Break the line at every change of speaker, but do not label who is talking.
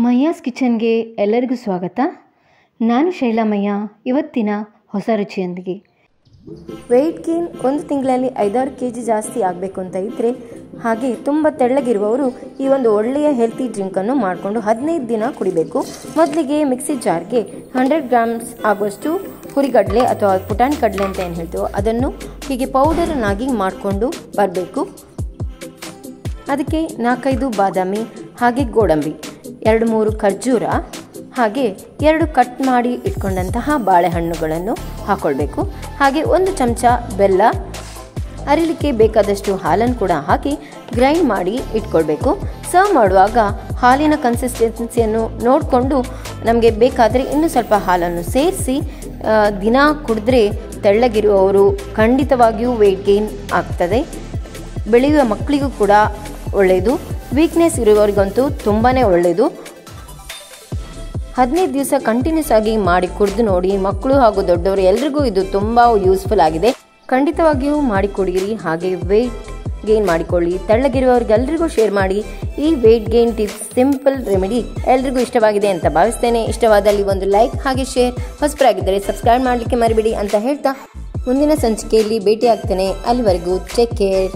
ಮಯ್ಯಾಸ್ ಕಿಚನ್ಗೆ ಎಲ್ಲರಿಗೂ ಸ್ವಾಗತ. ನಾನು ಶೈಲಾಮಯ್ಯ. ಇವತ್ತಿನ ಹೊಸ ರುಚಿಯೊಂದಿಗೆ
ವೆಯ್ಟ್ ಗೇನ್ 1 ತಿಂಗಳಲ್ಲಿ 5-6 kg ಜಾಸ್ತಿ ಆಗಬೇಕು ಅಂತ ಇದ್ದರೆ, ಹಾಗೆ ತುಂಬ ತೆಳ್ಳಗಿರುವವರು ಈ ಒಂದು ಒಳ್ಳೆಯ ಹೆಲ್ತಿ ಡ್ರಿಂಕನ್ನು ಮಾಡಿಕೊಂಡು 15 ದಿನ ಕುಡಿಬೇಕು. ಮೊದಲಿಗೆ ಮಿಕ್ಸಿ ಜಾರ್ಗೆ 100 ಗ್ರಾಮ್ಸ್ ಆಗುವಷ್ಟು ಹುರಿಗಡಲೆ ಅಥವಾ ಪುಟಾಣಿ ಕಡಲೆ ಅಂತ ಏನು ಹೇಳ್ತೀವೋ ಅದನ್ನು ಹೀಗೆ ಪೌಡರನ್ನಾಗಿ ಮಾಡಿಕೊಂಡು ಬರಬೇಕು. ಅದಕ್ಕೆ 4-5 ಬಾದಾಮಿ, ಹಾಗೆ ಗೋಡಂಬಿ, 2-3 ಖರ್ಜೂರ, ಹಾಗೆ 2 ಕಟ್ ಮಾಡಿ ಇಟ್ಕೊಂಡಂತಹ ಬಾಳೆಹಣ್ಣುಗಳನ್ನು ಹಾಕ್ಕೊಳ್ಬೇಕು. ಹಾಗೆ 1 ಚಮಚ ಬೆಲ್ಲ, ಅರಿಲಿಕ್ಕೆ ಬೇಕಾದಷ್ಟು ಹಾಲನ್ನು ಕೂಡ ಹಾಕಿ ಗ್ರೈಂಡ್ ಮಾಡಿ ಇಟ್ಕೊಳ್ಬೇಕು. ಸರ್ವ್ ಮಾಡುವಾಗ ಹಾಲಿನ ಕನ್ಸಿಸ್ಟೆನ್ಸಿಯನ್ನು ನೋಡಿಕೊಂಡು ನಮಗೆ ಬೇಕಾದರೆ ಇನ್ನೂ ಸ್ವಲ್ಪ ಹಾಲನ್ನು ಸೇರಿಸಿ ದಿನ ಕುಡಿದ್ರೆ ತೆಳ್ಳಗಿರುವವರು ಖಂಡಿತವಾಗಿಯೂ ವೆಯ್ಟ್ ಗೇನ್ ಆಗ್ತದೆ. ಬೆಳೆಯುವ ಮಕ್ಕಳಿಗೂ ಕೂಡ ಒಳ್ಳೆಯದು, ವೀಕ್ನೆಸ್ ಇರುವವರಿಗಂತೂ ತುಂಬಾ ಒಳ್ಳೆಯದು. 15 ದಿವಸ ಕಂಟಿನ್ಯೂಸ್ ಆಗಿ ಮಾಡಿ ಕುಡಿದು ನೋಡಿ. ಮಕ್ಕಳು ಹಾಗೂ ದೊಡ್ಡವರು ಎಲ್ರಿಗೂ ಇದು ತುಂಬ ಯೂಸ್ಫುಲ್ ಆಗಿದೆ. ಖಂಡಿತವಾಗಿಯೂ ಮಾಡಿ ಕುಡಿಯಿರಿ. ಹಾಗೆ ವೆಯ್ಟ್ ಗೇನ್ ಮಾಡಿಕೊಳ್ಳಿ. ತೆಳ್ಳಗಿರುವವ್ರಿಗೆಲ್ರಿಗೂ ಶೇರ್ ಮಾಡಿ. ಈ weight gain tips, simple remedy ಎಲ್ರಿಗೂ ಇಷ್ಟವಾಗಿದೆ ಅಂತ ಭಾವಿಸ್ತೇನೆ. ಇಷ್ಟವಾದಲ್ಲಿ ಒಂದು ಲೈಕ್ ಹಾಗೆ ಶೇರ್, ಹೊಸಬರಾಗಿದ್ದರೆ ಸಬ್ಸ್ಕ್ರೈಬ್ ಮಾಡಲಿಕ್ಕೆ ಮರಿಬೇಡಿ ಅಂತ ಹೇಳ್ತಾ ಮುಂದಿನ ಸಂಚಿಕೆಯಲ್ಲಿ ಭೇಟಿ ಆಗ್ತೇನೆ. ಅಲ್ಲಿವರೆಗೂ ಟೇಕ್ ಕೇರ್.